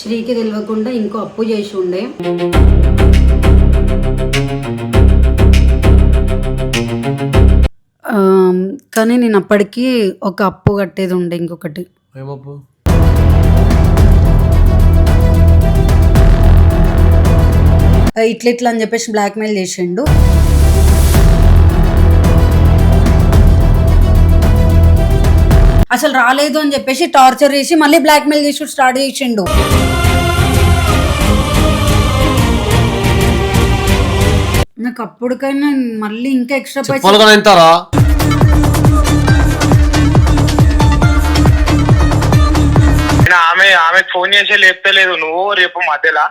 శ్రీకి తెలియకుండా ఇంకో అప్పు చేసి ఉండే. కానీ నేను అప్పటికి ఒక అప్పు కట్టేది ఉండే ఇంకొకటి. ఏమప్పు? ఇట్లా ఇట్లా అని చెప్పేసి బ్లాక్మెయిల్ చేసిండు. అసలు రాలేదు అని చెప్పేసి టార్చర్ చేసి మళ్ళీ బ్లాక్మెయిల్ చేసి స్టార్ట్ చేసిండు. నాకు అప్పటికైనా మళ్ళీ ఇంకా ఎక్స్ట్రా పైసలు. ఆమె ఫోన్ చేసి లేపుతలేదు, నువ్వు రేపు మధ్యలో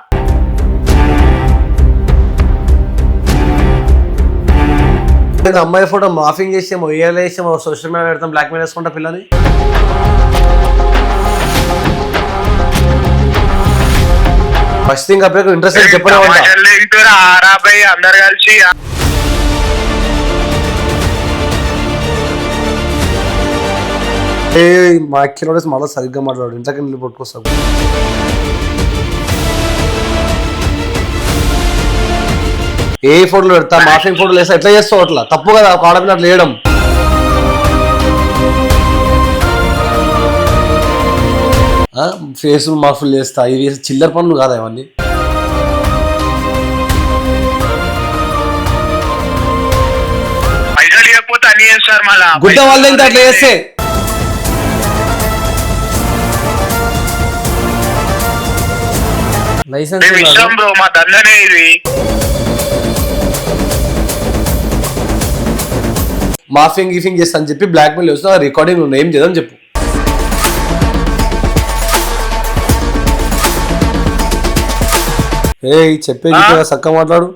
అమ్మాయి ఫోటో మాఫింగ్ చేసాము, ఏఐలో వేసాము, సోషల్ మీడియా పెడతాం, బ్లాక్మెయిల్ వేసుకుంటా పిల్లని. ఫస్ట్ థింగ్ అప్పుడు ఇంట్రెస్ట్ చెప్పడం అందరు కలిసి మా అక్కిలో మళ్ళీ సరిగ్గా మాట్లాడు, ఇంట్లోకి వెళ్ళి పట్టుకొస్తాను. ఏ ఫోటోలు పెడతా, మాఫింగ్ ఫోటోలు వేస్తా, ఎట్లా చేస్తావు? అట్లా తప్పు కదా ఒక ఆడపిల్ల అట్లా వేయడం. ఫేస్ మాఫుల్ చేస్తా, ఇవి చిల్లర పనులు కాదా ఇవన్నీ? గుడ్డ వాళ్ళ ఇంకా అట్లా చేస్తే లైసెన్స్ మా దండనే ఇది. మాఫింగ్ గిఫింగ్ చేస్తా అని చెప్పి బ్లాక్ మెయిల్ చేస్తా, రికార్డింగ్ ఉన్నాయి, ఏం చేద్దాం చెప్పు. ఏ చెప్పేది చక్క మాట్లాడు.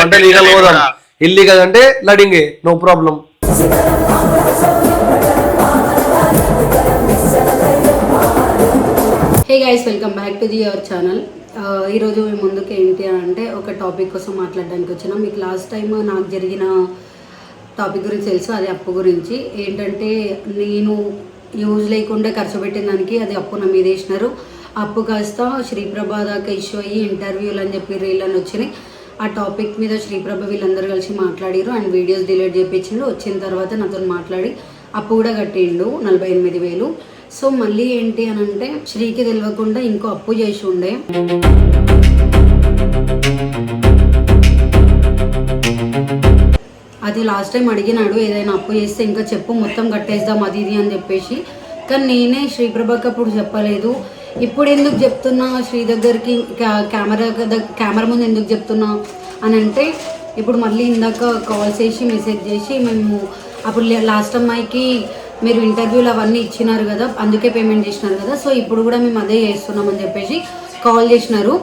అంటే లీగల్ పోదాం, ఇల్లీగల్ అంటే లడింగే, no problem. Hey guys, welcome back to your channel. ఈరోజు మేము ముందుకు ఏంటి అంటే ఒక టాపిక్ కోసం మాట్లాడడానికి వచ్చినాం. మీకు లాస్ట్ టైం నాకు జరిగిన టాపిక్ గురించి తెలుసు, అది అప్పు గురించి. ఏంటంటే నేను యూజ్ లేకుండా ఖర్చు పెట్టిన దానికి అది అప్పు నా మీద వేసినారు. అప్పు కాస్త శ్రీప్రభ దాకా ఇష్యూ అయ్యి ఇంటర్వ్యూలు అని చెప్పి రీళ్ళని వచ్చినాయి. ఆ టాపిక్ మీద శ్రీప్రభ వీళ్ళందరూ కలిసి మాట్లాడారు అండ్ వీడియోస్ డిలీట్ చేయించిండు. వచ్చిన తర్వాత నాతో మాట్లాడి అప్పు కూడా కట్టిండు 48,000. సో మళ్ళీ ఏంటి అని అంటే శ్రీకి తెలియకుండా ఇంకో అప్పు చేసి ఉండే. అది లాస్ట్ టైం అడిగినాడు, ఏదైనా అప్పు చేస్తే ఇంకా చెప్పు, మొత్తం కట్టేద్దాం అది ఇది అని చెప్పేసి. కానీ నేనే శ్రీప్రభకి అప్పుడు చెప్పలేదు. ఇప్పుడు ఎందుకు చెప్తున్నా శ్రీ దగ్గరికి, కెమెరా ముందు ఎందుకు చెప్తున్నా అని అంటే, ఇప్పుడు మళ్ళీ ఇందాక కాల్ చేసి మెసేజ్ చేసి మేము అప్పుడు లాస్ట్ అమ్మాయికి మీరు ఇంటర్వ్యూలు అవన్నీ ఇచ్చినారు కదా, అందుకే పేమెంట్ చేసినారు కదా, సో ఇప్పుడు కూడా మేము అదే చేస్తున్నాం అని చెప్పేసి కాల్ చేసినారు.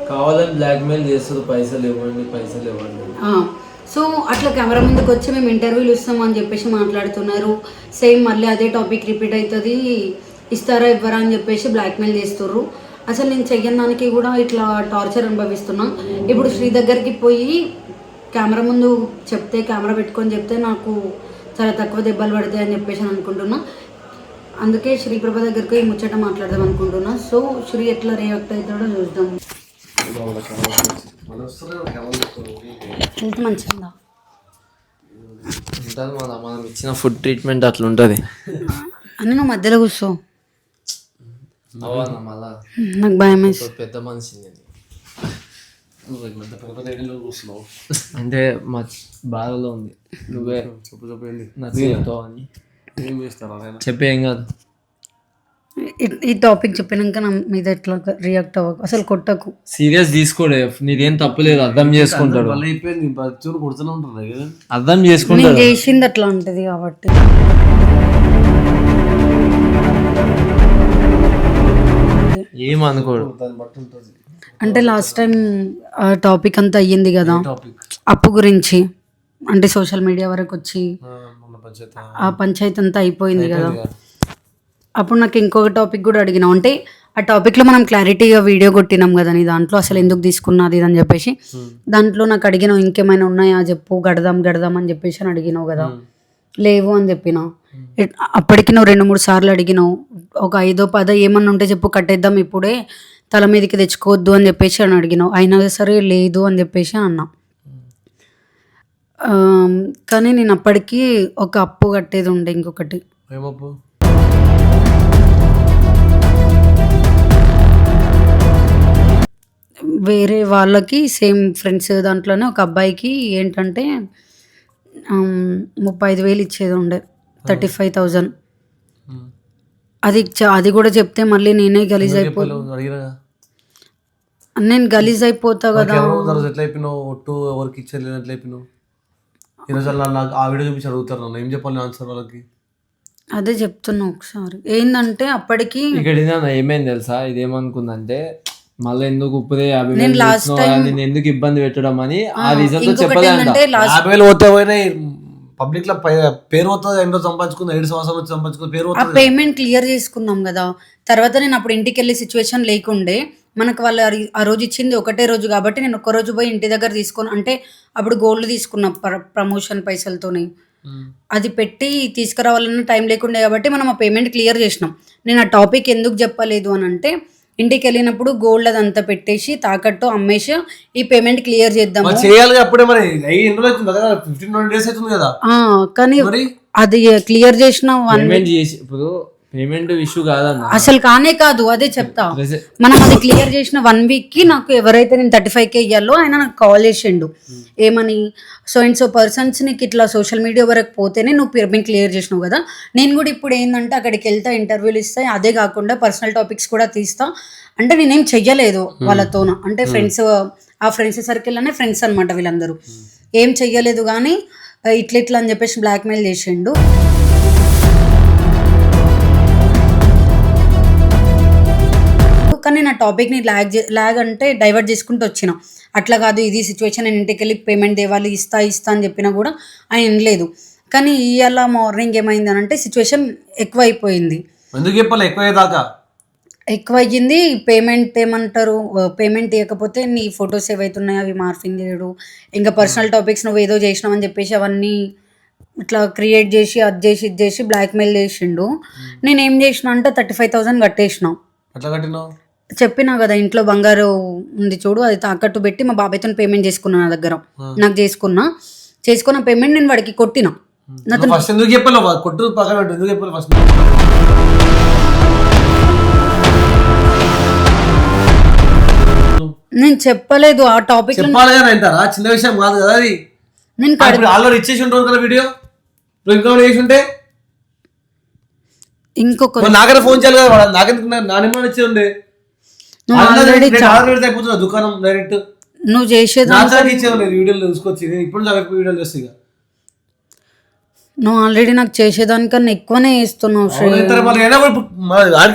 కావాలని బ్లాక్మెయిల్ చేస్తారు, పైసలు ఇవ్వండి పైసలు ఇవ్వండి. సో అట్లా కెమెరా ముందుకు వచ్చి మేము ఇంటర్వ్యూలు ఇస్తాం అని చెప్పేసి మాట్లాడుతున్నారు. సేమ్ మళ్ళీ అదే టాపిక్ రిపీట్ అవుతుంది, ఇస్తారా ఇవ్వరా అని చెప్పేసి బ్లాక్మెయిల్ చేస్తుర్రు. అసలు నేను చెయ్యని దానికి కూడా ఇట్లా టార్చర్ అనుభవిస్తున్నా. ఇప్పుడు శ్రీ దగ్గరికి పోయి కెమెరా ముందు చెప్తే, కెమెరా పెట్టుకొని చెప్తే నాకు చాలా తక్కువ దెబ్బలు పడతాయి అని చెప్పేసి అనుకుంటున్నా. అందుకే శ్రీప్రభ దగ్గరికి ఈ ముచ్చట మాట్లాడదాం అనుకుంటున్నా. సో శ్రీ ఎట్లా రియాక్ట్ అవుతాడో చూద్దాం. హెల్త్ మంచిగా ఉంటుంది, మనం ఇచ్చిన ఫుడ్ ట్రీట్మెంట్ అట్లా ఉంటుంది అని నువ్వు మధ్యలో కూర్చో. మళ్ళా నాకు భయం వేసి పెద్ద మనిషి అంటే మా బాధలో ఉంది, నువ్వే చెప్తావు అని చెప్పి ఏం కాదు. ఈ టాపిక్ చెప్పినాక నా మీద ఎట్లా రియాక్ట్ అవ్వకు, అసలు కొట్టకు, సీరియస్ తీసుకోడే, నీదేం తప్పులేదు, అర్థం చేసుకుంటాడు, అర్థం చేసుకుంటాడు. చేసింది అట్లా ఉంటుంది కాబట్టి. ఏమనుకోడు అంటే లాస్ట్ టైం టాపిక్ అంతా అయ్యింది కదా అప్పు గురించి, అంటే సోషల్ మీడియా వరకు వచ్చి ఆ పంచాయతీ అంతా అయిపోయింది కదా. అప్పుడు నాకు ఇంకొక టాపిక్ కూడా అడిగినావు, అంటే ఆ టాపిక్లో మనం క్లారిటీగా వీడియో కొట్టినాం కదా నీ దాంట్లో, అసలు ఎందుకు తీసుకున్నది అని చెప్పేసి. దాంట్లో నాకు అడిగినావు ఇంకేమైనా ఉన్నాయా చెప్పు, గడదాం అని చెప్పేసి అని అడిగినావు కదా. లేవు అని చెప్పిన. అప్పటికి నువ్వు 2-3 సార్లు అడిగినావు, ఒక 5-10 ఏమన్నా ఉంటే చెప్పు కట్టేద్దాం ఇప్పుడే, తల మీదకి తెచ్చుకోవద్దు అని చెప్పేసి అని అడిగినావు. అయినా సరే లేదు అని చెప్పేసి అన్నా. కానీ నేను అప్పటికి ఒక అప్పు కట్టేది ఉండే, ఇంకొకటి ఏమప్పు? వేరే వాళ్ళకి సేమ్ ఫ్రెండ్స్ దాంట్లోనే ఒక అబ్బాయికి ఏంటంటే 35,000 ఇచ్చేది ఉండే, 35,000. అది కూడా చెప్తే మళ్ళీ నేనే గలీజ్ నేను గలీజ్ అయిపోతా కదా. ఎట్లా అయిపోయినావు? ఒట్టు ఎవరికి ఇచ్చేది ఎట్లా అయిపోయినావు? ఈరోజు నాకు ఆ వీడియో చూపించి అడుగుతారు నన్ను, ఏం చెప్పాలి ఆన్సర్ వాళ్ళకి? అదే చెప్తున్నా ఒకసారి. ఏంటంటే అప్పటికి ఇక్కడ ఏమైంది తెలుసా, ఇదేమనుకుందంటే మళ్ళీ ఎందుకు ఉప్పుదే 50,000 నేను ఎందుకు ఇబ్బంది పెట్టడం అని ఆ రీజన్ తో చెప్పదంట. 50,000 పోతే పోయినాయి, పబ్లిక్ లో పేరు అవుతుంది, ఎన్నో సంపాదించుకుంది, 7 సంవత్సరాలు వచ్చి సంపాదించుకుని పేరు ఆ పేమెంట్ క్లియర్ చేసుకున్నాం కదా. తర్వాత నేను అప్పుడు ఇంటికి వెళ్ళే సిచ్యువేషన్ లేకుండే, మనకు వాళ్ళు ఆ రోజు ఇచ్చింది ఒకటే రోజు కాబట్టి నేను ఒక్క రోజు పోయి ఇంటి దగ్గర తీసుకొని, అంటే అప్పుడు గోల్డ్ తీసుకున్నా ప్రమోషన్ పైసలతోని, అది పెట్టి తీసుకురావాలన్న టైం లేకుండే కాబట్టి మనం ఆ పేమెంట్ క్లియర్ చేసినాం. నేను ఆ టాపిక్ ఎందుకు చెప్పలేదు అని అంటే, ఇంటికి వెళ్ళినప్పుడు గోల్డ్ అదంతా పెట్టేసి తాకట్టు అమ్మేసి ఈ పేమెంట్ క్లియర్ చేద్దాం చేయాలి. అప్పుడే మరి 15-20 days అవుతుంది కదా. కానీ అది క్లియర్ చేసిన ఇప్పుడు పేమెంట్ ఇష్యూ కాదన్న, అసలు కానే కాదు. అదే చెప్తా, మనం అది క్లియర్ చేసిన 1 week కి నాకు ఎవరైతే నేను 35K ఇయ్యాలో ఆయన నాకు కాల్ చేసిండు, ఏమని, సో అండ్ సో పర్సన్స్ నీకు ఇట్లా సోషల్ మీడియా వరకు పోతేనే నువ్వు పేమెంట్ క్లియర్ చేసినావు కదా. నేను కూడా ఇప్పుడు ఏంటంటే అక్కడికి వెళ్తా, ఇంటర్వ్యూలు ఇస్తాయి, అదే కాకుండా పర్సనల్ టాపిక్స్ కూడా తీస్తా. అంటే నేనేం చెయ్యలేదు వాళ్ళతోన, అంటే ఫ్రెండ్స్, ఆ ఫ్రెండ్స్ సర్కిల్లోనే ఫ్రెండ్స్ అనమాట వీళ్ళందరూ. ఏం చెయ్యలేదు కానీ ఇట్లా అని చెప్పేసి బ్లాక్మెయిల్ చేసిండు. కానీ నా టాపిక్ని ల్యాగ్ అంటే డైవర్ట్ చేసుకుంటూ వచ్చిన. అట్లా కాదు, ఇది సిచ్యువేషన్, నేను ఇంటికి వెళ్ళి పేమెంట్ దేవాలి, ఇస్తా అని చెప్పినా కూడా ఆయన వినలేదు. కానీ ఇవాళ మార్నింగ్ ఏమైంది అని అంటే సిచ్యువేషన్ ఎక్కువ అయిపోయింది. ఎక్కువ అయ్యింది. పేమెంట్ ఏమంటారు, పేమెంట్ ఇవ్వకపోతే నీ ఫొటోస్ ఏవైతున్నాయో అవి మార్ఫింగ్ చేయడు, ఇంకా పర్సనల్ టాపిక్స్ నువ్వు ఏదో చేసినావు అని చెప్పేసి అవన్నీ ఇట్లా క్రియేట్ చేసి అది చేసి ఇది చేసి బ్లాక్మెయిల్ చేసిండు. నేను ఏం చేసిన అంటే 35,000 కట్టేసిన. చెప్పినా కదా, ఇంట్లో బంగారు ఉంది చూడు, అది తాకట్టు పెట్టి మా బాబాయ్తో పేమెంట్ చేసుకున్నా, నా దగ్గర నాకు చేసుకున్న పేమెంట్ నేను వాడికి కొట్టిన. నేను చెప్పలేదు ఆ టాపిక్, చిన్న విషయం కాదు కదా అది. నేను ఆల్రెడీ ఇచ్చేసి ఉంటాను కదా వీడియో, ఇంకొక నాకైనా ఫోన్ చేయాలి కదా, నాకెందుకు నానేమో ఇచ్చి ఉండే దుకాణం డైరెక్ట్ నువ్వు చేసేది వీడియోలు చూసుకొచ్చి ఇప్పుడు వీడియోలు చేస్తే నువ్వు ఆల్రెడీ నాకు చేసేదానికన్నా ఎక్కువనే చేస్తున్నావు.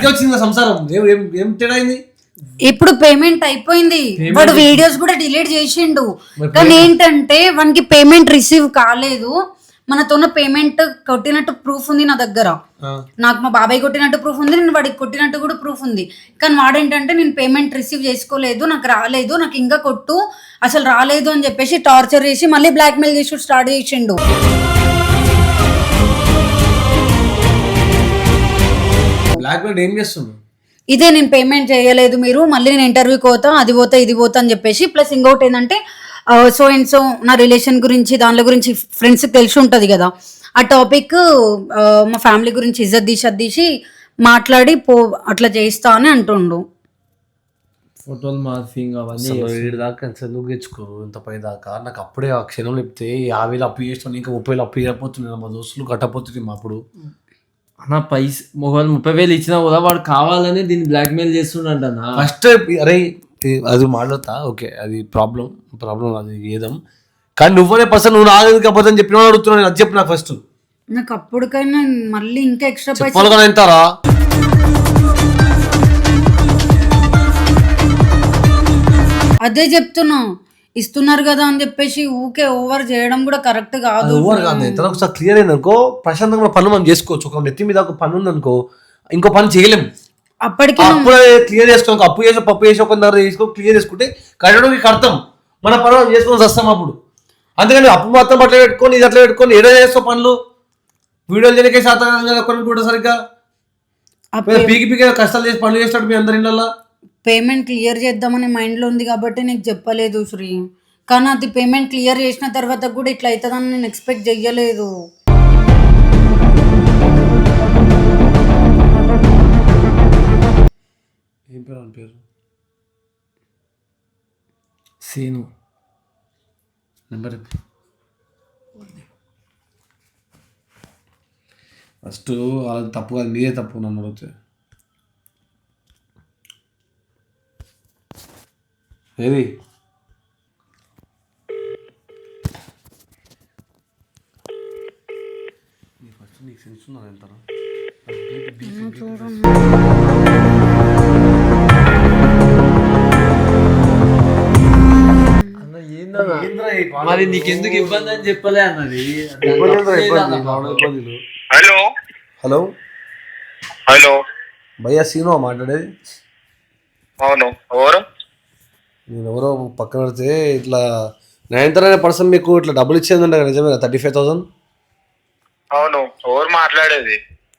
వచ్చింది సంసారం, ఏం తేడా అయింది? ఇప్పుడు పేమెంట్ అయిపోయింది, వాడు వీడియోస్ కూడా డిలీట్ చేసిండు. కానీ ఏంటంటే వానికి పేమెంట్ రిసీవ్ కాలేదు, మనతోన్న పేమెంట్ కొట్టినట్టు ప్రూఫ్ ఉంది నా దగ్గర. నాకు మా బాబాయ్ కొట్టినట్టు ప్రూఫ్ ఉంది, నేను వాడికి కొట్టినట్టు కూడా ప్రూఫ్ ఉంది. కానీ వాడేంటంటే నేను పేమెంట్ రిసీవ్ చేసుకోలేదు, నాకు రాలేదు, నాకు ఇంకా కొట్టు, అసలు రాలేదు అని చెప్పేసి టార్చర్ చేసి మళ్ళీ బ్లాక్మెయిల్ చేసి స్టార్ట్ చేసిండు. ఇదే నేను పేమెంట్ చేయలేదు మీరు, మళ్ళీ నేను ఇంటర్వ్యూకి పోతా, అది పోతా ఇది పోతా అని చెప్పేసి. ప్లస్ ఇంకోటి ఏంటంటే సో అండ్ సో నా రిలేషన్ గురించి దానిలో గురించి ఫ్రెండ్స్కి తెలిసి ఉంటుంది కదా, ఆ టాపిక్ మా ఫ్యామిలీ గురించి ఇజ్జత్ తీసి మాట్లాడి అట్లా చేస్తా అని అంటుండు. ఫోటోలు మార్ఫింగ్ అవన్నీ దాకా ఎందుకు తెచ్చుకో ఇంత పై దాకా. నాకు అప్పుడే ఆ క్షణం చెప్తే 50,000 అప్పు చేస్తాను, ఇంకా 30,000 అప్పు చేయకపోతున్నాను, మా దోస్తులు కట్టపోతుంది. మా అప్పుడు అన్న 30,000 ఇచ్చినా కూడా వాడు కావాలని దీన్ని బ్లాక్మెయిల్ చేస్తుండ. ఫస్ట్ అరే అది మాట్లాడతా, ఓకే అది ప్రాబ్లం అది ఏదం, కానీ నువ్వనే పర్సన్ నువ్వు నాగదు కాకపోతే చెప్పిన అడుగుతున్నాను, అది చెప్పు నాకు ఫస్ట్. నాకు అప్పటికైనా మళ్ళీ ఇంకా ఎక్స్ట్రా పైసలు ఎంతారా? అదే చెప్తున్నా, ఇస్తున్నారు కదా అని చెప్పేసి ఊకే ఓవర్ చేయడం కూడా కరెక్ట్ కాదు. ఓవర్ కాదు, ఎంత ఒకసారి క్లియర్ అయింది అనుకో, ప్రశాంతంగా పన్ను మనం చేసుకోవచ్చు. ఒక నెత్తి మీద ఒక పన్ను ఉంది అనుకో, ఇంకో పని చేయలేము. అప్పటికి క్లియర్ చేసుకో, అప్పు చేసి పప్పు చేసి ఒక దగ్గర చేసుకో, క్లియర్ చేసుకుంటే కట్టడానికి అర్థం, మన పనులు చేసుకొని వస్తాం అప్పుడు. అందుకని అప్పు మొత్తం అట్లా పెట్టుకొని ఇది అట్లా పెట్టుకొని ఏదో చేస్తావు పనులు. వీడియోలు చేయకే శాతం ఒక్కరిని కూడా సరిగ్గా పీకి పీకి కష్టాలు చేసి పనులు చేస్తాడు మీ అందరి ఇళ్ళల్లో. పేమెంట్ క్లియర్ చేద్దామని మైండ్లో ఉంది కాబట్టి నీకు చెప్పలేదు శ్రీ. కానీ అది పేమెంట్ క్లియర్ చేసిన తర్వాత కూడా ఇట్లా అవుతుందని నేను ఎక్స్పెక్ట్ చెయ్యలేదు. ఏం పేరు అని పేరు? సీను. నెంబర్ ఫస్ట్ వాళ్ళది తప్పు కాదు, నీదే తప్పు. నన్ను అడిగితే ఏది ఫస్ట్ నీకు సెన్స్ ఉన్నది ఎంత మరి నీకెందుకు ఇబ్బంది అని చెప్పలే అన్నది. హలో హలో హలో భయ్యా సీను మాట్లాడేది. అవును ఎవరు? నేను ఎవరో పక్కన పెడితే ఇట్లా 9 అనే పర్సన్ మీకు ఇట్లా డబ్బులు ఇచ్చేది ఉండే నిజమే 35,000. అవును ఎవరు మాట్లాడేది?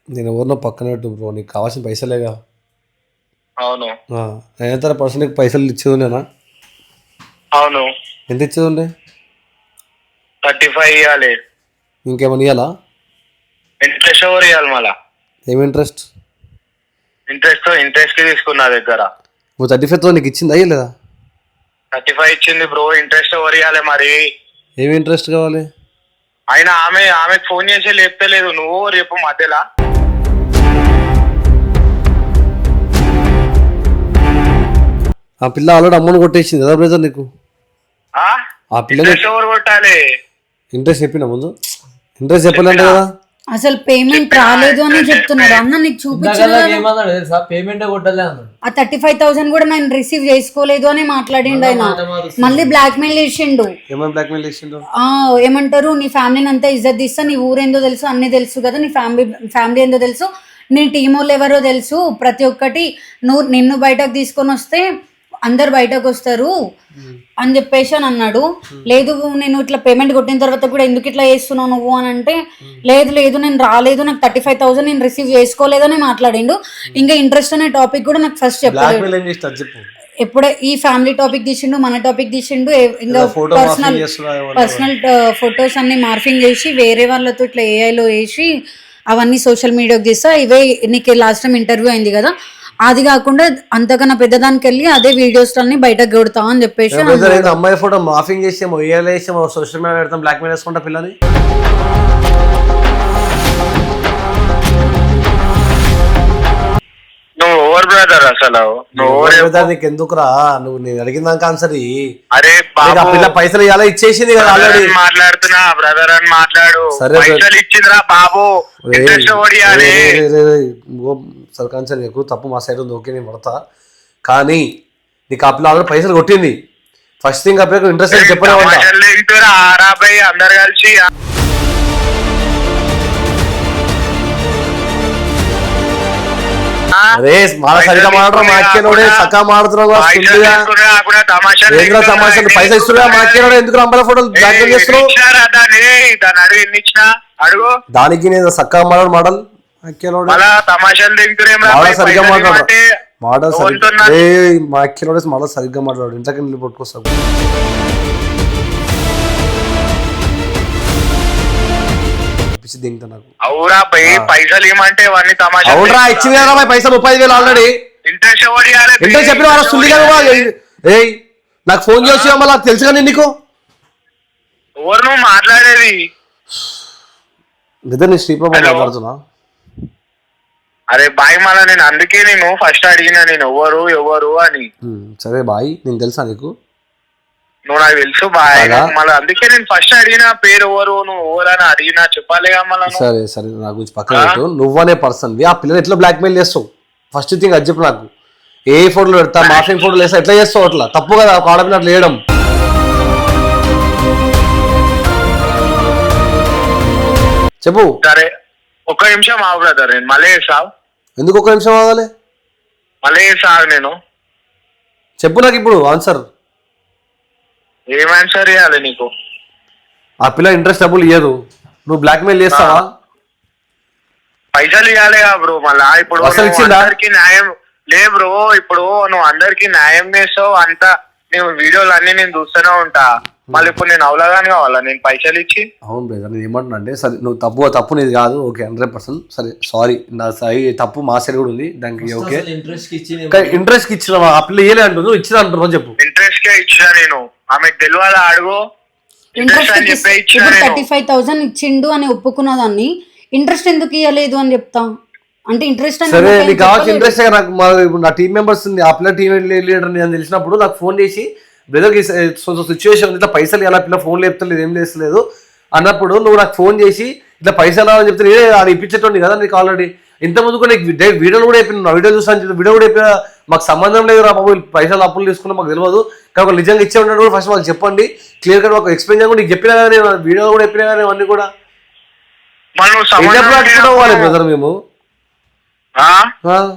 నేను ఎవరినో పక్కన పెట్టు బ్రో, నీకు కావాల్సిన పైసలేగా. అవును 9 పర్సన్ నీకు పైసలు ఇచ్చేది ఉండేనా? అవును. ఎంత ఇచ్చేది ఉండే? 35 ఇవ్వాలి. ఇంకేమన్నా ఇవ్వాలా? ఇంట్రెస్ట్ ఎవరు ఇవ్వాలి మళ్ళా? ఏం ఇంట్రెస్ట్? ఇంట్రెస్ట్ కి తీసుకున్నా దగ్గర. నువ్వు 35,000 నీకు ఇచ్చిందా లేదా? 35 ఇచ్చింది బ్రో. ఇంట్రెస్ట్ ఎవరు ఇవ్వాలి మరి? ఏమి ఇంట్రెస్ట్ కావాలి? అయినా ఆమెకు ఫోన్ చేసి లేపుతలేదు. నువ్వు రేపు మధ్యలో ఆ పిల్ల ఆల్రెడీ అమ్మను కొట్టేసింది కదా బ్రదర్ నీకు. ఆ పిల్ల ఇంట్రెస్ట్ ఎవరు కొట్టాలి? ఇంట్రెస్ట్ చెప్పిన ముందు ఇంట్రెస్ట్ చెప్పాలంటే కదా. అసలు పేమెంట్ రాలేదు అని చెప్తున్నాడు అన్న. నీకు చూపించాను ఏమన్నాడు తెలుసా? పేమెంట్ కొట్టలే అన్నాడు. ఆ 35,000 కూడా నేను రిసీవ్ చేసుకోలేదు అని మాట్లాడిండు ఆయన. మళ్ళీ బ్లాక్ మెయిల్ చేసిండు. ఏమైనా బ్లాక్ మెయిల్ చేసిండు? ఏమంటారు, నీ ఫ్యామిలీని అంతా ఇజ్జత్ తీస్తా, నీ ఊరేందో తెలుసు, అన్ని తెలుసు కదా, నీ ఫ్యామిలీ ఏందో తెలుసు, నీ టీం వాళ్ళు ఎవరో తెలుసు, ప్రతి ఒక్కటి నిన్ను బయటకు తీసుకొని వస్తే అందరు బయటకు వస్తారు అని చెప్పేసి అని అన్నాడు. లేదు నేను ఇట్లా పేమెంట్ కొట్టిన తర్వాత కూడా ఎందుకు ఇట్లా చేస్తున్నావు నువ్వు అని అంటే, లేదు నేను రాలేదు, నాకు 35,000 నేను రిసీవ్ చేసుకోలేదని మాట్లాడిండు. ఇంకా ఇంట్రెస్ట్ అనే టాపిక్ కూడా నాకు ఫస్ట్ చెప్పలేదు. ఎప్పుడే ఈ ఫ్యామిలీ టాపిక్ తీసిండు, మన టాపిక్ తీసిండు, ఇంకా పర్సనల్ ఫొటోస్ అన్ని మార్ఫింగ్ చేసి వేరే వాళ్ళతో ఇట్లా ఏఐలో వేసి అవన్నీ సోషల్ మీడియాకి తీస్తా. ఇవే నీకు లాస్ట్ టైం ఇంటర్వ్యూ అయింది కదా, అది కాకుండా అంతకన్నా పెద్దదానికి వెళ్ళి అదే వీడియోస్ అన్ని బయటకు కొడతా అని చెప్పేసి అమ్మాయి ఫోటో మార్ఫింగ్ చేసేమో ఏఐలో సోషల్ మీడియా పెడతాం, బ్లాక్ మెయిల్ వేసుకుంటా పిల్లని. నువ్వు ఓవర్ బ్రదర్ అసలు. నీకు ఎందుకురా? నువ్వు నేను అడిగిన దానికి ఆన్సర్. అరే పిల్ల పైసలు ఇలా ఇచ్చేసింది కదా ఆల్రెడీ. మాట్లాడుతున్నా బ్రదర్ అని మాట్లాడు. పైసలు ఇచ్చిందిరా బాబు. సర్కాన్సర్ నీకు తప్పు మా సైడ్ ఉంది, ఓకే నేను పడతా. కానీ నీకు ఆ పిల్ల ఆల్రెడీ పైసలు కొట్టింది. ఫస్ట్ థింగ్ ఆ పిల్లకి ఇంట్రెస్ట్ అని చెప్పనే అందరు కలిసి అరే మాల సరిగా మాట్లాడరా మాకేనోడే సకా మాడుతున్నావు. పైసలు ఇస్తున్నా మాకేనోడే ఎందుకు అమ్మాయిల ఫోటోలు బ్లాక్ మెయిల్ చేస్తున్నావు? దానికి నేను సక్కా మాట్లాడు మోడల్ సరిగ్గా మాట్లాడు. మోడల్ మాకేనోడే మళ్ళీ సరిగ్గా మాట్లాడు. ఇంట్లోకి వెళ్ళి పట్టుకొస్తావు. పైసలు ఏమంటే అవునరా ఇచ్చింది కదా పైసలు 35,000 ఆల్రెడీ. ఇంట్రెస్ట్ చెప్పిన వాళ్ళ సుల్లి కదా. ఏయ్ నాకు ఫోన్ చేసి మళ్ళీ తెలుసు కానీ నీకు ఎవరు నువ్వు మాట్లాడేది? నిద్ర నీ శ్రీప్రభ మాట్లాడుతున్నా. అరే బాయ్ మళ్ళా నేను అందుకే నేను ఫస్ట్ అడిగినా నేను ఎవరు అని. సరే బాయ్, నేను తెలుసా నీకు? నువ్వు నాకు తెలుసు బాయ్. మళ్ళీ అందుకే నేను ఫస్ట్ అడిగిన పేరు ఎవరు, నువ్వు ఎవరు అని అడిగినా చెప్పాలిగా మళ్ళీ. సరే సరే నా గురించి పక్కన పెట్టు. నువ్వనే పర్సన్ ఆ పిల్లలు ఎట్లా బ్లాక్ మెయిల్ చేస్తావు? ఫస్ట్ థింగ్ అది చెప్పు నాకు. ఏ ఫోటోలు పెడతా, మార్ఫింగ్ ఫోటోలు వేస్తా, ఎట్లా చేస్తావు? అట్లా తప్పు కదా ఒక ఆడపిల్ల అట్లా వేయడం. చెప్పు. సరే ఒక్క నిమిషం ఆగు బ్రదర్, నేను మళ్ళీ చేస్తావు. ఎందుకు ఒక్క నిమిషం ఆగాలి? మళ్ళీ చేస్తావు. నేను చెప్పు నాకు ఇప్పుడు ఆన్సర్. ఏం ఆన్సర్ ఇవ్వాలి నీకు? ఆ పిల్ల ఇంట్రెస్ట్ డబ్బులు ఇయ్యదు, నువ్వు బ్లాక్ మెయిల్ చేస్తావా? పైసలు ఇవ్వాలిగా బ్రో. మళ్ళా ఇప్పుడు అసలు నువ్వు ఇచ్చిందా? అందరికి న్యాయం లే బ్రో. ఇప్పుడు నువ్వు అందరికి న్యాయం చేస్తావు అంతా. నేను వీడియోలు అన్ని నేను చూస్తూనే ఉంటా. మళ్ళీ ఇప్పుడు నేను అవలాగానే కావాలా నేను పైసలు ఇచ్చి? అవును బ్రదర్, నేను ఏమంటున్నా అంటే సరే నువ్వు తప్పు నీది కాదు, ఓకే 100%. సరే సారీ, నా సై తప్పు మా సైడ్ కూడా ఉంది దానికి, ఓకే. ఇంట్రెస్ట్ ఇచ్చి ఇంట్రెస్ట్ కి ఇచ్చిన ఆ పిల్ల ఏలే అంటుంది, ఇచ్చిన అంటున్నావు చెప్పు. ఇంట్రెస్ట్ కే ఇచ్చినా నేను. ఆమెకు తెలియాలా అడుగు. ఇంట్రెస్ట్ అని చెప్పే ఇచ్చినా ఇప్పుడు నేను. 35,000 ఇచ్చిండు అని ఒప్పుకున్న దాన్ని ఇంట్రెస్ట్ ఎందుకు ఇవ్వలేదు అని చెప్తా అంటే ఇంట్రెస్ట్ సరే నీకు కావాల్సిన ఇంట్రెస్ట్ నాకు ఇప్పుడు నా టీం మెంబర్స్ ఉంది, ఆ పిల్ల టీం లీడర్ అని తెలిసినప్పుడు నాకు ఫోన్ చేసి బ్రదర్కి సిచ్యువేషన్ ఇట్లా పైసలు ఎలా పిల్ల ఫోన్ లేపుతలేదు ఏం చేస్తలేదు అన్నప్పుడు నువ్వు నాకు ఫోన్ చేసి ఇట్లా పైసలు అని చెప్తే నేనే అది ఇప్పించేటోండి కదా నీకు ఆల్రెడీ. ఇంతకుముందు కూడా నీకు వీడియోలు కూడా అయిపోయింది, నా వీడియో చూసాను, వీడియో కూడా అయిపోయినా మాకు సంబంధం లేదు రా బాబు, పైసలు అప్పులు తీసుకున్నా మాకు తెలియదు కాబట్టి నిజంగా ఇచ్చే ఉంటాడు కూడా ఫస్ట్ మాకు చెప్పండి క్లియర్ గా ఒక ఎక్స్ప్లెయిన్ చేయకుండా నీకు చెప్పినా కానీ వీడియో కూడా చెప్పినా కానీ అన్నీ కూడా అట్టుకోవాలి బ్రదర్ మేము. కాదు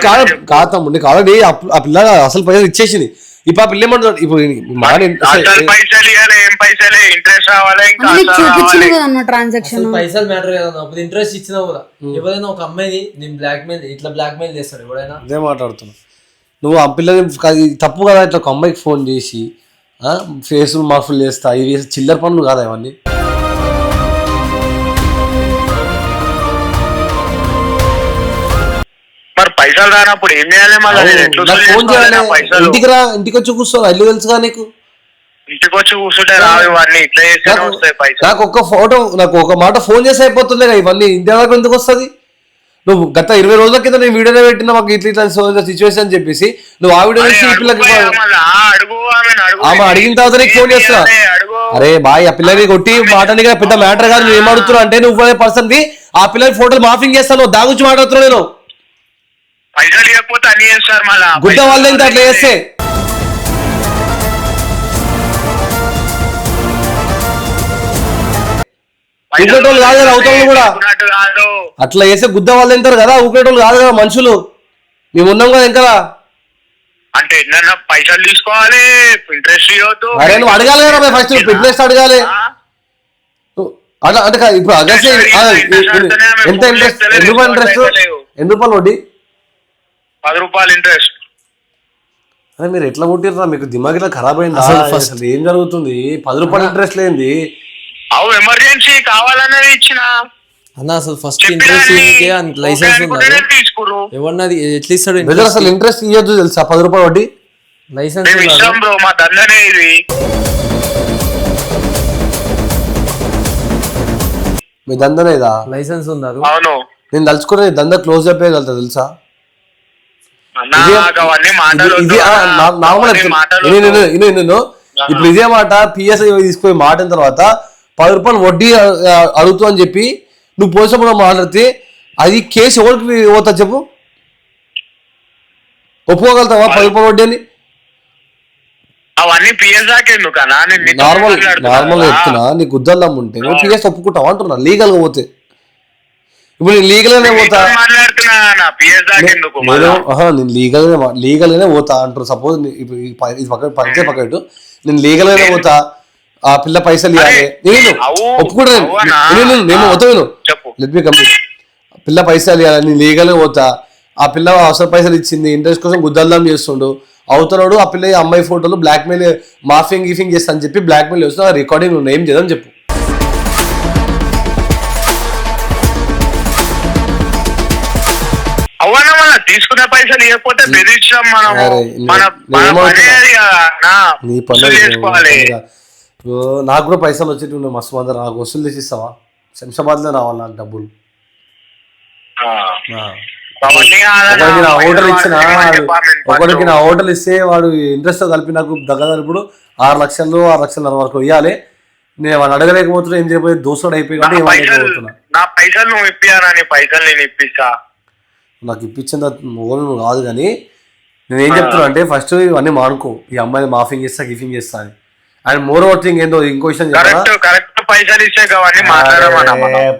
కాదు కాదు తమ్ముడు, నీకు ఆల్రెడీ ఆ పిల్ల అసలు పైసలు ఇచ్చేసింది. ఇప్పుడు ఆ పిల్ల ఏమంటారు ఇప్పుడు పైసలు మ్యాటర్ కదా. అప్పుడు ఇంట్రెస్ట్ ఇచ్చినా కూడా ఎవరైనా ఒక అమ్మాయిని నేను బ్లాక్ మెయిల్ చేస్తాడు ఎవరైనా. అదే మాట్లాడుతున్నా. నువ్వు ఆ పిల్లని తప్పు కదా ఇట్లా ఒక అమ్మాయికి ఫోన్ చేసి ఫేస్ మార్పులు చేస్తా, ఇవి చిల్లర పనులు కాదా ఇవన్నీ? మరి పైసలు రానప్పుడు ఏం చేయాలి? ఫోన్ చేయాలి, ఇంటికి రా, ఇంటికి వచ్చి కూర్చో, ఇల్లు తెలుసుగా నీకు. ఇంటికి వచ్చి కూర్చుంటే రావు ఇవన్నీ, ఇట్లా చేస్తేనే వస్తాయి పైసలు. నాకు ఒక ఫోటో, నాకు ఒక మాట ఫోన్ చేసి అయిపోతుండే ఇవన్నీ, ఇంటి దాకా ఎందుకు వస్తుంది? నువ్వు గత 20 రోజుల కింద నేను వీడియోనే పెట్టినా మాకు ఇట్లా సిచ్యువేషన్ అని చెప్పేసి నువ్వు ఆ వీడియో చూసి ఈ పిల్లకి ఆమె అడిగిన తర్వాత నీకు ఫోన్ చేస్తున్నా. అరే బాయ్, ఆ పిల్లని కొట్టి మాట్లాడి పెద్ద మ్యాటర్ కాదు, నువ్వు ఏం అడుగుతున్నావు అంటే నువ్వు అనే పర్సన్ ది ఆ పిల్లని ఫోటోలు మాఫింగ్ చేస్తాను, దాగుచ్చి మాట్లాడుతున్నా నేను. పైసలు ఇవ్వకపోతే అన్ని చేస్తారు మళ్ళా. గుడ్డ వాళ్ళే అట్లా చేస్తే ఊకేటోళ్ళు కాదు కదా అవుతాళ్ళు కూడా, అట్లా చేస్తే గుద్ద వాళ్ళు తింటారు కదా, ఊకేటోళ్ళు కాదు కదా మనుషులు. మేము ఉన్నాం కదా ఇంకా. అంటే ఏంటన్నా పైసలు తీసుకోవాలి, ఇంట్రెస్ట్ ఇవ్వద్దు. అరే నువ్వు అడగాలి కదా ఫస్ట్, ఇంట్రెస్ట్ అడగాలి. అట్లా అంటే ఇప్పుడు అగస్ట్ ఎంత ఇంట్రెస్ట్, ఎన్ని రూపాయలు ఇంట్రెస్ట్, ఎన్ని రూపాయలు వడ్డీ? 10 రూపాయలు ఇంట్రెస్ట్. అరే మీరు ఎట్లా కొట్టిర్రా, మీకు దిమాగ్ ఇట్లా ఖరాబ్ అయిందా? అసలు ఏం జరుగుతుంది? 10 రూపాయలు ఇంట్రెస్ట్ లేనిది అవు ఎమర్జెన్సీ కావాలన్నది ఇచ్చిన అన్న. అసలు ఫస్ట్ ఇంట్రెస్ట్ లైసెన్స్ ఎవరినది ఎట్లా ఇస్తాడు? అసలు ఇంట్రెస్ట్ ఇవ్వద్దు తెలుసా, 10 రూపాయలు వడ్డీ. లైసెన్స్ బ్రో, మా దందనే ఇది. మీ దందనేదా? లైసెన్స్ ఉందా? అవును. నేను తలుచుకునే దంద క్లోజ్ అయిపోయగలుగుతా తెలుసా? ఇప్పుడు ఇదే మాట పిఎస్ఐ తీసుకుపోయి మాటిన తర్వాత 10 రూపాయలు వడ్డీ అడుగుతూ అని చెప్పి నువ్వు పోలీసులు మాట్లాడితే అది కేసు ఎవరికి పోతా చెప్పు? ఒప్పుకోగలుగుతావా 10 రూపాయలు వడ్డీ అని? నార్మల్ చెప్తున్నా, నీకు గుద్దల్లం ఉంటే నువ్వు పిఎస్ ఒప్పుకుంటావు అంటున్నా. లీగల్ గా పోతే ఇప్పుడు నేను లీగల్ గానే పోతా, నేను లీగల్ గానే పోతా అంటారు. సపోజ్ పక్కన నేను లీగల్ గానే పోతా, ఆ పిల్ల పైసలు ఇవ్వాలి, నేను ఒప్పుకుంటా, నేను పోతాను. Let me complete. పిల్ల పైసలు ఇవ్వాలి, నేను లీగల్ గా పోతా. ఆ పిల్ల అవసరం పైసలు ఇచ్చింది, ఇంట్రెస్ట్ కోసం గుద్దల్దాం చేస్తుండు. అవుతున్నాడు ఆ పిల్ల అమ్మాయి ఫోటోలు బ్లాక్ మెయిల్ మాఫింగ్ గిఫింగ్ చేస్తా అని చెప్పి బ్లాక్ మెయిల్ చేస్తున్నా. రికార్డింగ్ ఉన్నాయి, ఏం చేద్దాం చెప్పు? తీసుకునే పైసలు ఇవ్వకపోతే బెదిరించాం నాకు కూడా పైసలు వచ్చేటి మస్తు మంది, నాకు వసూలు చేసి ఇస్తావా? శంషాబాద్ లో రావాలి నాకు డబ్బులు. ఒకరికి నా హోటల్ ఇస్తే వాడు ఇంట్రెస్ట్ కలిపి నాకు దగ్గర ఇప్పుడు 6 లక్షలు 6.5 వరకు ఇవ్వాలి. నేను వాడు అడగలేకపోతున్నా, ఏం చేయబోయే దోస్తుడు అయిపోయి నా పైసలు నువ్వు ఇప్పియారా? నీ పైసలు నేను ఇప్పిస్తా. నాకు ఇప్పించిన ఓను కాదు కానీ నేను ఏం చెప్తున్నా అంటే ఫస్ట్ ఇవన్నీ మానుకో, ఈ అమ్మాయిని మాఫింగ్ చేస్తా గిఫింగ్ చేస్తా అని. అండ్ మోర్ ఓవర్ థింగ్ ఏందో ఇంకో విషయం కరెక్ట్ పైసలు ఇస్తే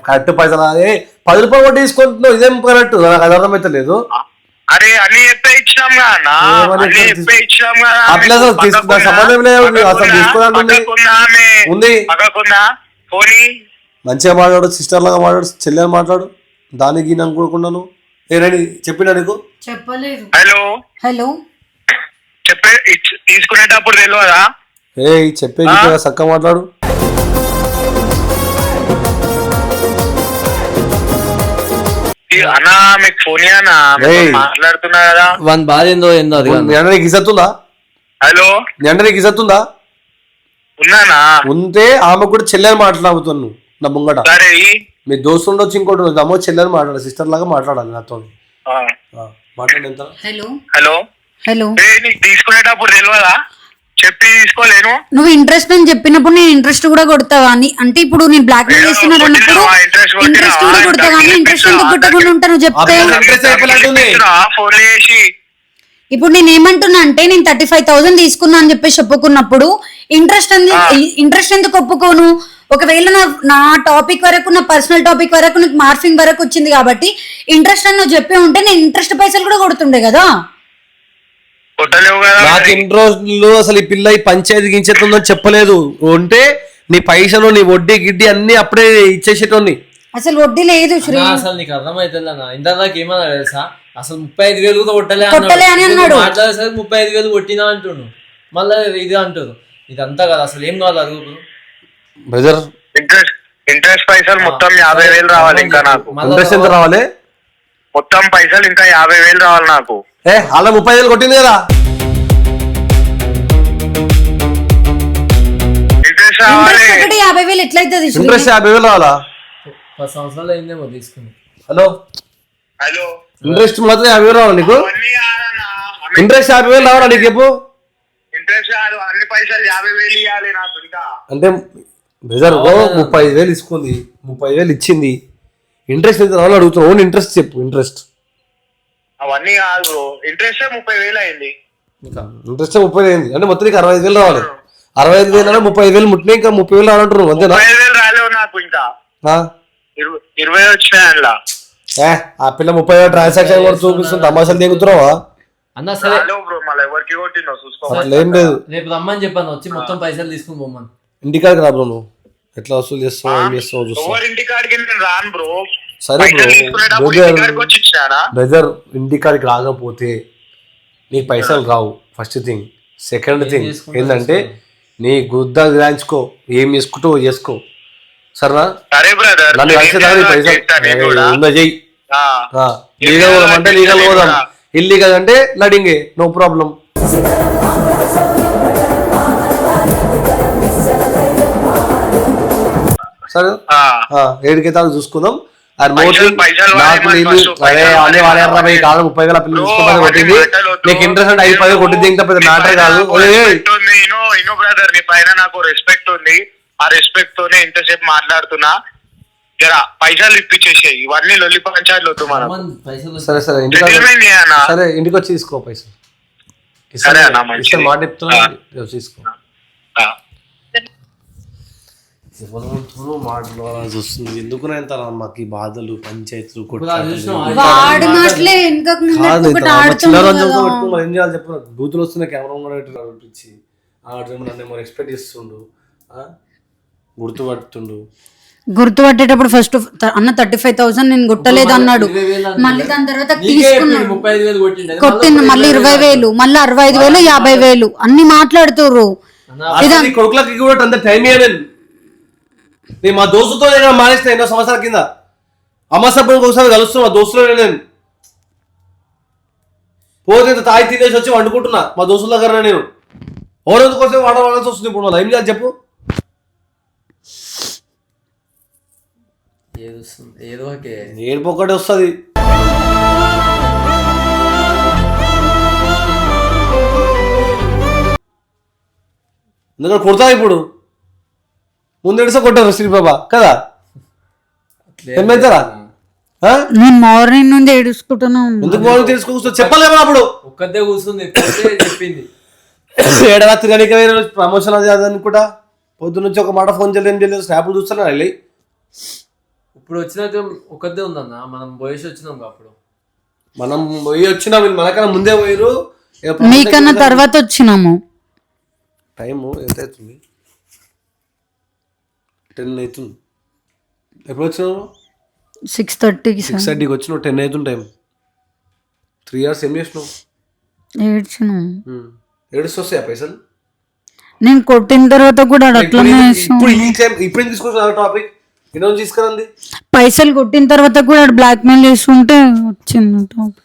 కరెక్ట్ పైసలు అదే 10 రూపాయలు కొట్టి తీసుకుంటున్నావు, ఇదేం కరెక్ట్? నాకు అది అర్థమైతే లేదు. అరే అన్ని చెప్పే ఇచ్చినాం కదా అన్న, ఏమని అన్ని చెప్పే ఇచ్చినాం కదా. అట్లా అసలు తీసుకున్నా సంబంధం లేదు, అసలు తీసుకోవాలంటే ఉంది. పక్కకున్నా పోనీ మంచిగా మాట్లాడు, సిస్టర్ లాగా మాట్లాడు, చెల్లెని మాట్లాడు, దానికి నేను అనుకోకున్నాను. ఏనండి చెప్పినా నీకు? చెప్పలేదు. హలో హలో చెప్పే తీసుకునేటప్పుడు తెలియదా? ఏ చెప్పేది చక్కగా మాట్లాడు. అన్నా మీకు ఫోన్ అన్నా మాట్లాడుతున్నా కదా. వన్ బాధ ఏందో అది నీ అంటే నీకు ఇసత్తుందా? హలో నీ అంటే నీకు ఇసత్తుందా? ఉన్నానా? ఉంటే ఆమె కూడా చెల్లెని మాట్లాడుతున్నాను నా ముంగట. సరే మీ దోస్తు ఉండొచ్చు, ఇంకోటి ఉండొచ్చు, అమ్మో చెల్లెని మాట్లాడాలి, సిస్టర్ లాగా మాట్లాడాలి నాతో. మాట్లాడి ఎంత? హలో హలో హలో నీకు తీసుకునేటప్పుడు తెలియదా? చెప్పి తీసుకోలేను. నువ్వు ఇంట్రెస్ట్ అని చెప్పినప్పుడు నేను ఇంట్రెస్ట్ కూడా కొడతావా అని, అంటే ఇప్పుడు నేను బ్లాక్ మెయిల్ చేస్తున్నాను అన్నప్పుడు ఇంట్రెస్ట్ కూడా కొడతా కానీ ఇంట్రెస్ట్ ఎందుకు కొట్టకుండా ఉంటాను చెప్తే? ఫోన్ చేసి ఇప్పుడు నేను ఏమంటున్నా అంటే నేను 35,000 తీసుకున్నా అని చెప్పేసి ఒప్పుకున్నప్పుడు ఇంట్రెస్ట్ ఎందుకు ఒప్పుకోను? ఒకవేళ నా టాపిక్ వరకు, నా పర్సనల్ టాపిక్ వరకు, నాకు మార్ఫింగ్ వరకు వచ్చింది కాబట్టి ఇంట్రెస్ట్ అని నువ్వు చెప్పి ఉంటే నేను ఇంట్రెస్ట్ పైసలు కూడా కొడుతుండే కదా. నాకు ఇన్ని రోజులు అసలు ఈ పిల్ల ఈ పంచాయతీ గించేస్తుందని చెప్పలేదు. ఉంటే నీ పైసలు, నీ వడ్డీ గిడ్డీ అన్ని అప్పుడే ఇచ్చేసేటోని. అసలు వడ్డీ లేదు శ్రీ. అసలు నీకు అర్థమైతుంది అన్న, ఇంత దాకా ఏమన్నా తెలుసా? అసలు 35,000 కూడా కొట్టలే అని అన్నాడు. మాట్లాడేసరికి 35,000 కొట్టినా అంటుండు, మళ్ళీ ఇది అంటారు. ఇదంతా కదా అసలు ఏం కావాలి అడుగు బ్రదర్. ఇంట్రెస్ట్ పైసలు మొత్తం 50,000 రావాలి. ఇంకా నాకు ఇంట్రెస్ట్ ఎంత రావాలి? మొత్తం పైసలు ఇంకా 50,000 రావాలి నాకు. అలా 30,000 కొట్టింది కదా. ఇంట్రెస్ట్ రావాలి. 50,000 ఎట్లయితుంది? ఇంట్రెస్ట్ 50,000 రావాలా? 10 సంవత్సరాలు అయిందేమో తీసుకుని. హలో హలో ఇంట్రెస్ట్ మాత్రం 50,000 రావాలి నీకు? ఇంట్రెస్ట్ 50,000 రావాలా నీకు? చెప్పు. ఇంట్రెస్ట్ కాదు, అన్ని పైసలు 50,000 ఇవ్వాలి నాకు ఇంకా. అంటే బ్రదర్ 35,000 ఇసుకుంది, 30,000 ఇచ్చింది, ఇంట్రెస్ట్ ఎంత రావాలో అడుగుతున్నావు. ఓన్ ఇంట్రెస్ట్ చెప్పు. ఇంట్రెస్ట్ అవన్నీ కాదు, ఇంట్రెస్ట్ 30,000 అయింది. ఇంట్రెస్ట్ 30,000 అయింది అంటే మొత్తం నీకు 65,000 రావాలి. 65,000 అంటే 35,000 ముట్టినా ఇంకా 30,000 రావాలంటున్నావు అంతేనా? 30,000 రాలేవు నాకు ఇంకా. 20 వచ్చినాయి అందులో. ఆ పిల్ల 30,000 ట్రాన్సాక్షన్ కూడా చూపిస్తుంది, తమాషాలు దిగుతున్నావా అన్న? సరే మళ్ళీ ఎవరికి కొట్టిందో చూసుకో. ఏం లేదు, రేపు రమ్మని చెప్పాను, వచ్చి మొత్తం పైసలు తీసుకుని పోమని. ఇంటికాడికి రా బ్రో. నువ్వు ఎట్లా వసూలు చేస్తావు, ఏం చేస్తావు చూస్తావు. ఇంటికాడికి నేను రాను బ్రో. సరే బ్రో బ్రదర్, ఇంటికాడికి రాకపోతే నీకు పైసలు రావు. First thing. సెకండ్ థింగ్ ఏంటంటే నీ గుద్ద గ్రాంచుకో, ఏం చేసుకుంటావు చేసుకో, సరేనా? సరే బ్రదర్, నన్ను కలిసేదాన్ని పైసలు ఉందా చెయ్యి. లీగల్ పోదామంటే లీగల్ పోదాం, ఇల్లీగల్ అంటే లడింగే, నో ప్రాబ్లం. సరే 7,000 చూసుకుందాం. నాకు కాదు 30,000 పిల్లలు తీసుకోవాలి కొట్టింది. నీకు ఇంట్రెస్ట్ అంటే 5,000 కొట్టింది, ఇంకా పెద్ద మ్యాటర్ కాదు. బ్రదర్ నీ పైన నాకు రెస్పెక్ట్ ఉంది, ఆ రెస్పెక్ట్ తోనే ఇంతసేపు మాట్లాడుతున్నా. జరా పైసలు ఇప్పించేసాయి, ఇవన్నీ లొల్లి పంచాయతీలు వద్దు మనం. సరే సరే సరే ఇంటికి వచ్చి తీసుకో పైసలు. మాట చెప్తున్నా, తీసుకో. మాట్లాడాల్సి వస్తుంది ఎందుకు మాకు ఈ బాధలు, పంచాయతీలు, ఏం చేయాలి చెప్పు. బూతులు వస్తున్న కెమెరా పిలిచి నన్ను ఎక్స్పెక్ట్ చేస్తుండు, గుర్తుపట్టేటప్పుడు ఫస్ట్ అన్న 35,000 నేను కొట్టలేదు అన్నాడు. మళ్ళీ దాని తర్వాత తీసుకున్నాడు, కొట్టింది మళ్ళీ 20,000, మళ్ళీ 65,000, 50,000 అన్ని మాట్లాడుతుర్రు. కొడుకులకి కూడా అంత టైం ఇవ్వలేదు. నేను మా దోస్తుతో మానేసిన 2 సంవత్సరాల కింద అమ్మసప్పుడు ఒకసారి కలుస్తున్నా, మా దోస్తులో నేను పోతే తాయి తినేసి వచ్చి వండుకుంటున్నా మా దోస్తుల దగ్గర. నేను ఎవరెందుకు కోసం వాడాల్సి వస్తుంది ఇప్పుడు. ఏం చేయాలి చెప్పు. ఏడుపు ఒకటి వస్తుంది. ఎందుకంటే కొడతా ఇప్పుడు ముందు ఎడిసా కొట్టారు శ్రీబాబా కదా. ఏమైతారా నేను మార్నింగ్ నుండి ఏడుచుకుంటున్నా. ఎందుకు మార్నింగ్ తెలుసుకో చెప్పలేమా అప్పుడు ఒక్కదే కూర్చుంది చెప్పింది. ఏడరాత్రి కనుక ప్రమోషన్ అది అది అనుకుంటా పొద్దు నుంచి ఒక మాట ఫోన్ చేయలేదు, ఏం చేయలేదు, స్నాప్లు చూస్తున్నా వెళ్ళి. ఇప్పుడు వచ్చినాక ఒక్కదే ఉందన్న, మనం పోయేసి వచ్చినాం అప్పుడు. మనం పోయి వచ్చినా వీళ్ళు మనకన్నా ముందే పోయారు. మీకన్నా తర్వాత వచ్చినాము. టైము ఎంత అవుతుంది? 10 అవుతుంది. ఎప్పుడు వచ్చినావు? 6:30కి. 6:30కి వచ్చినావు, 10 అవుతుంది టైం. 3 hours ఏం చేసినావు? ఏడ్చినాము. ఏడుస్తూ వస్తాయా పైసలు? నేను కొట్టిన తర్వాత కూడా అట్లనే ఇప్పుడు తీసుకొచ్చిన టాపిక్ ఈరోజు తీసుకురండి. పైసలు కొట్టిన తర్వాత కూడా బ్లాక్ మెయిల్ చేస్తుంటే వచ్చింది టాపిక్.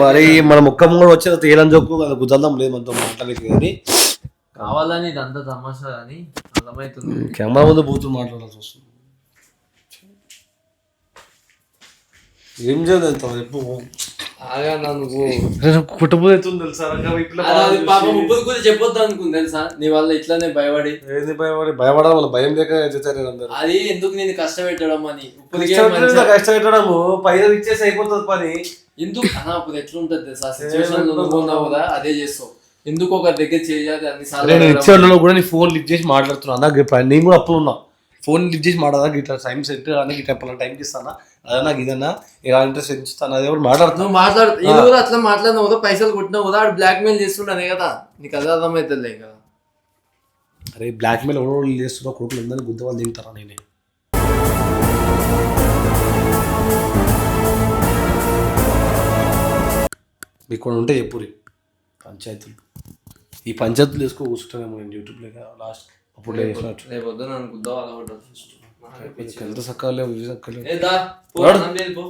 మరి మన ముఖం కూడా వచ్చిన తేలని జోకు గుద్దాం లేదు మనతో మాట్లాడలేదు కానీ కావాలని ఇదంతా తమాషా అని అర్థమవుతుంది. కెమెరా ముందు బూతులు మాట్లాడాల్సి వస్తుంది. ఏం చేద్దాం చెప్పు. కుటుంబం తెలుసా చెప్పొద్దు అనుకుంది తెలుసా, నీ వల్ల ఇట్లానే భయపడి. ఏంది భయపడడం వల్ల భయం లేక చేశారు అందరు. అది ఎందుకు నేను కష్టపెట్టడం అని. కష్టపెట్టడము పైసలు ఇచ్చేసి అయిపోతుంది పని. ఎందుకు ఇప్పుడు ఎట్లుంటది తెలుసా సిచ్యువేషన్ ఉన్నావు కదా అదే చేస్తావు. ఎందుకు ఒక దగ్గర చేయాలి అన్నిసార్లు. నేను ఇచ్చేవాళ్ళలో కూడా నీ ఫోన్ లిఫ్ట్ చేసి మాట్లాడుతున్నా. నాకు నేను కూడా అప్పుడు ఉన్నా. ఫోన్ లిఫ్ట్ చేసి మాట్లాడా ఇట్లా టైం సెట్ అని ఇట్లా టైంకి ఇస్తానా అదే నాకు ఇదన్నా ఇలా ఇంట్రెస్ట్ ఇస్తాను అది ఎవరు మాట్లాడుతున్నావు మాట్లాడు అట్లా మాట్లాడినావు కదా, పైసలు కొట్టినావు కదా, ఆడు బ్లాక్ మెయిల్ చేస్తుండే కదా, నీకు అదే అర్థమవుతుంది కదా. అరే బ్లాక్ మెయిల్ ఎవరో చేస్తున్నా కొడుకులు అందరినీ గుద్ద వాళ్ళు దిగుతారా? నేనే మీకు కూడా ఉంటే చెప్పురి పంచాయతీలు. ఈ పంచాయతీలు వేసుకో కూర్చుంటానేమో నేను యూట్యూబ్లో లాస్ట్ అప్పుడు రేపు వద్దు నన్ను గుద్దావు అలా ఎంత సక్కలేవు.